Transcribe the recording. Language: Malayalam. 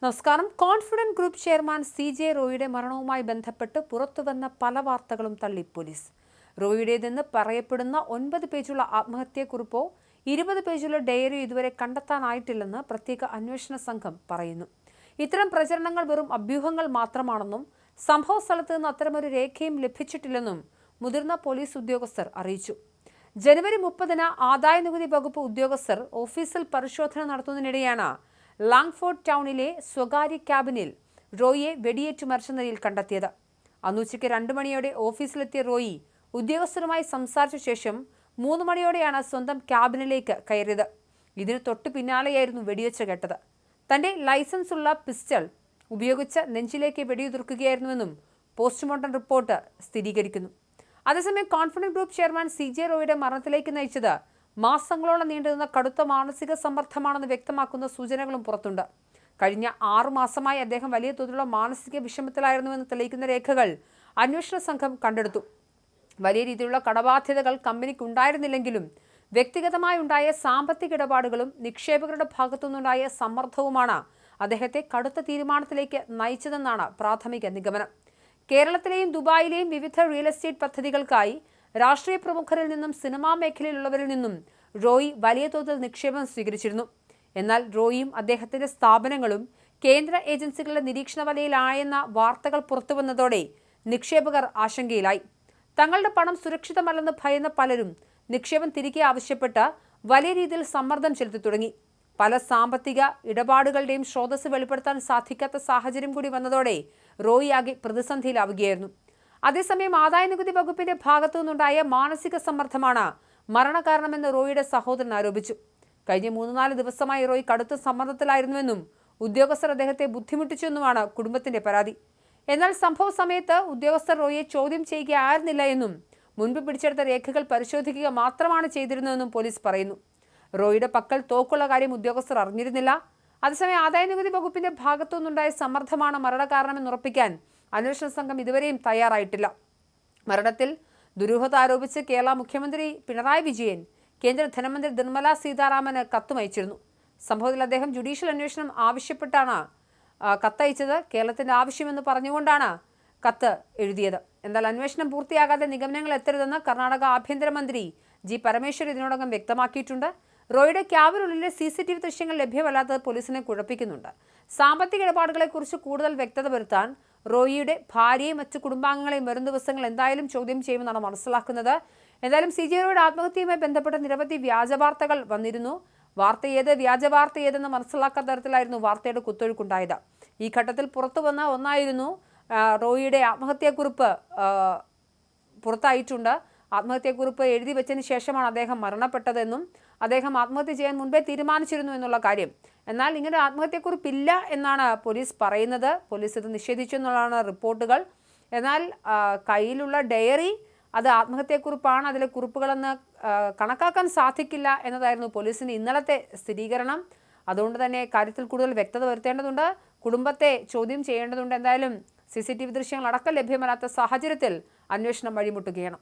നമസ്കാരം. കോൺഫിഡന്റ് ഗ്രൂപ്പ് ചെയർമാൻ CJ റോയിയുടെ മരണവുമായി ബന്ധപ്പെട്ട് പുറത്തുവന്ന പല വാർത്തകളും തള്ളി പോലീസ്. റോയിയുടേതെന്ന് പറയപ്പെടുന്ന 9 പേജുള്ള ആത്മഹത്യാക്കുറിപ്പോ 20 പേജുള്ള ഡയറിയോ ഇതുവരെ കണ്ടെത്താനായിട്ടില്ലെന്ന് പ്രത്യേക അന്വേഷണ സംഘം പറയുന്നു. ഇത്തരം പ്രചരണങ്ങൾ വെറും അഭ്യൂഹങ്ങൾ മാത്രമാണെന്നും സംഭവ സ്ഥലത്ത് നിന്ന് അത്തരമൊരു രേഖയും ലഭിച്ചിട്ടില്ലെന്നും മുതിർന്ന പോലീസ് ഉദ്യോഗസ്ഥർ അറിയിച്ചു. ജനുവരി 30-ന് ആദായനികുതി വകുപ്പ് ഉദ്യോഗസ്ഥർ ഓഫീസിൽ പരിശോധന നടത്തുന്നതിനിടെയാണ് ലാംഗ്ഫോർഡ് ടൗണിലെ സ്വകാര്യ ക്യാബിനിൽ റോയിയെ വെടിയേറ്റ് മരിച്ച നിലയിൽ കണ്ടെത്തിയത്. അന്ന് ഉച്ചയ്ക്ക് 2 മണിയോടെ ഓഫീസിലെത്തിയ റോയി ഉദ്യോഗസ്ഥരുമായി സംസാരിച്ച ശേഷം 3 മണിയോടെയാണ് സ്വന്തം ക്യാബിനിലേക്ക് കയറിയത്. ഇതിന് തൊട്ടു പിന്നാലെയായിരുന്നു വെടിവെച്ച് കേട്ടത്. തന്റെ ലൈസൻസ് ഉള്ള പിസ്റ്റൾ ഉപയോഗിച്ച് നെഞ്ചിലേക്ക് വെടിയുതിർക്കുകയായിരുന്നുവെന്നും പോസ്റ്റ്മോർട്ടം റിപ്പോർട്ട് സ്ഥിരീകരിക്കുന്നു. അതേസമയം കോൺഫിഡന്റ് ഗ്രൂപ്പ് ചെയർമാൻ CJ റോയിയുടെ മരണത്തിലേക്ക് നയിച്ചത് മാസങ്ങളോളം നീണ്ടുനിന്ന കടുത്ത മാനസിക സമ്മർദ്ദമാണെന്ന് വ്യക്തമാക്കുന്ന സൂചനകളും പുറത്തുണ്ട്. കഴിഞ്ഞ 6 മാസമായി അദ്ദേഹം വലിയ തോതിലുള്ള മാനസിക വിഷമത്തിലായിരുന്നുവെന്ന് തെളിയിക്കുന്ന രേഖകൾ അന്വേഷണ സംഘം കണ്ടെടുത്തു. വലിയ രീതിയിലുള്ള കടബാധ്യതകൾ കമ്പനിക്ക് ഉണ്ടായിരുന്നില്ലെങ്കിലും വ്യക്തിഗതമായി ഉണ്ടായ സാമ്പത്തിക ഇടപാടുകളും നിക്ഷേപകരുടെ ഭാഗത്തുനിന്നുണ്ടായ സമ്മർദ്ദവുമാണ് അദ്ദേഹത്തെ കടുത്ത തീരുമാനത്തിലേക്ക് നയിച്ചതെന്നാണ് പ്രാഥമിക നിഗമനം. കേരളത്തിലെയും ദുബായിലെയും വിവിധ റിയൽ എസ്റ്റേറ്റ് പദ്ധതികൾക്കായി രാഷ്ട്രീയ പ്രമുഖരിൽ നിന്നും സിനിമാ മേഖലയിലുള്ളവരിൽ നിന്നും റോയി വലിയ തോതിൽ നിക്ഷേപം സ്വീകരിച്ചിരുന്നു. എന്നാൽ റോയിയും അദ്ദേഹത്തിന്റെ സ്ഥാപനങ്ങളും കേന്ദ്ര ഏജൻസികളുടെ നിരീക്ഷണ വലയിലായെന്ന വാർത്തകൾ പുറത്തുവന്നതോടെ നിക്ഷേപകർ ആശങ്കയിലായി. തങ്ങളുടെ പണം സുരക്ഷിതമല്ലെന്ന് ഭയന്ന പലരും നിക്ഷേപം തിരികെ ആവശ്യപ്പെട്ട് വലിയ രീതിയിൽ സമ്മർദ്ദം ചെലുത്തി തുടങ്ങി. പല സാമ്പത്തിക ഇടപാടുകളുടെയും സ്രോതസ് വെളിപ്പെടുത്താൻ സാധിക്കാത്ത സാഹചര്യം കൂടി വന്നതോടെ റോയി ആകെ പ്രതിസന്ധിയിലാവുകയായിരുന്നു. അതേസമയം ആദായനികുതി വകുപ്പിന്റെ ഭാഗത്തു നിന്നുണ്ടായ മാനസിക സമ്മർദ്ദമാണ് മരണകാരണമെന്ന് റോയിയുടെ സഹോദരൻ ആരോപിച്ചു. കഴിഞ്ഞ 3-4 ദിവസമായി റോയി കടുത്ത സമ്മർദ്ദത്തിലായിരുന്നുവെന്നും ഉദ്യോഗസ്ഥർ അദ്ദേഹത്തെ ബുദ്ധിമുട്ടിച്ചെന്നുമാണ് കുടുംബത്തിന്റെ പരാതി. എന്നാൽ സംഭവ സമയത്ത് ഉദ്യോഗസ്ഥർ റോയിയെ ചോദ്യം ചെയ്യുകയായിരുന്നില്ല എന്നും മുൻപ് പിടിച്ചെടുത്ത രേഖകൾ പരിശോധിക്കുക മാത്രമാണ് ചെയ്തിരുന്നതെന്നും പോലീസ് പറയുന്നു. റോയിയുടെ പക്കൽ തോക്കുള്ള കാര്യം ഉദ്യോഗസ്ഥർ അറിഞ്ഞിരുന്നില്ല. അതേസമയം ആദായനികുതി വകുപ്പിന്റെ ഭാഗത്തു നിന്നുണ്ടായ സമ്മർദ്ദമാണ് മരണകാരണമെന്ന് ഉറപ്പിക്കാൻ അന്വേഷണ സംഘം ഇതുവരെയും തയ്യാറായിട്ടില്ല. മരണത്തിൽ ദുരൂഹത ആരോപിച്ച് കേരള മുഖ്യമന്ത്രി പിണറായി വിജയൻ കേന്ദ്ര ധനമന്ത്രി നിർമ്മല സീതാരാമന് കത്തുമയച്ചിരുന്നു. സംഭവത്തിൽ അദ്ദേഹം ജുഡീഷ്യൽ അന്വേഷണം ആവശ്യപ്പെട്ടാണ് കത്തയച്ചത്. കേരളത്തിന്റെ ആവശ്യമെന്ന് പറഞ്ഞുകൊണ്ടാണ് കത്ത് എഴുതിയത്. എന്നാൽ അന്വേഷണം പൂർത്തിയാകാതെ നിഗമനങ്ങൾ എത്തരുതെന്ന് കർണാടക ആഭ്യന്തരമന്ത്രി G. പരമേശ്വർ ഇതിനോടകം വ്യക്തമാക്കിയിട്ടുണ്ട്. റോയിയുടെ ക്യാബിനുള്ളിലെ CCTV ദൃശ്യങ്ങൾ ലഭ്യമല്ലാത്തത് പോലീസിനെ കുഴപ്പിക്കുന്നുണ്ട്. സാമ്പത്തിക ഇടപാടുകളെക്കുറിച്ച് കൂടുതൽ വ്യക്തത വരുത്താൻ റോയിയുടെ ഭാര്യയും മറ്റു കുടുംബാംഗങ്ങളെയും വരും ദിവസങ്ങൾ എന്തായാലും ചോദ്യം ചെയ്യുമെന്നാണ് മനസ്സിലാക്കുന്നത്. എന്തായാലും CJ റോയിയുടെ ആത്മഹത്യയുമായി ബന്ധപ്പെട്ട നിരവധി വ്യാജവാർത്തകൾ വന്നിരുന്നു. വാർത്ത ഏത്, വ്യാജവാർത്ത ഏതെന്ന് മനസ്സിലാക്കാത്ത തരത്തിലായിരുന്നു വാർത്തയുടെ കുത്തൊഴുക്കുണ്ടായത്. ഈ ഘട്ടത്തിൽ പുറത്തു വന്ന ഒന്നായിരുന്നു റോയിയുടെ ആത്മഹത്യാക്കുറിപ്പ് പുറത്തായിട്ടുണ്ട്. ആത്മഹത്യാക്കുറിപ്പ് എഴുതി വെച്ചതിന് ശേഷമാണ് അദ്ദേഹം മരണപ്പെട്ടതെന്നും അദ്ദേഹം ആത്മഹത്യ ചെയ്യാൻ മുൻപേ തീരുമാനിച്ചിരുന്നു എന്നുള്ള കാര്യം. എന്നാൽ ഇങ്ങനെ ആത്മഹത്യാക്കുറിപ്പില്ല എന്നാണ് പോലീസ് പറയുന്നത്. പോലീസ് ഇത് നിഷേധിച്ചു എന്നുള്ളതാണ് റിപ്പോർട്ടുകൾ. എന്നാൽ കയ്യിലുള്ള ഡയറി അത് ആത്മഹത്യാക്കുറിപ്പാണ്, അതിലെ കുറിപ്പുകളെന്ന് കണക്കാക്കാൻ സാധിക്കില്ല എന്നതായിരുന്നു പോലീസിൻ്റെ ഇന്നലത്തെ സ്ഥിരീകരണം. അതുകൊണ്ട് തന്നെ കാര്യത്തിൽ കൂടുതൽ വ്യക്തത വരുത്തേണ്ടതുണ്ട്. കുടുംബത്തെ ചോദ്യം ചെയ്യേണ്ടതുണ്ട്. എന്തായാലും CCTV ദൃശ്യങ്ങൾ അടക്കം ലഭ്യമല്ലാത്ത സാഹചര്യത്തിൽ അന്വേഷണം വഴിമുട്ടുകയാണ്.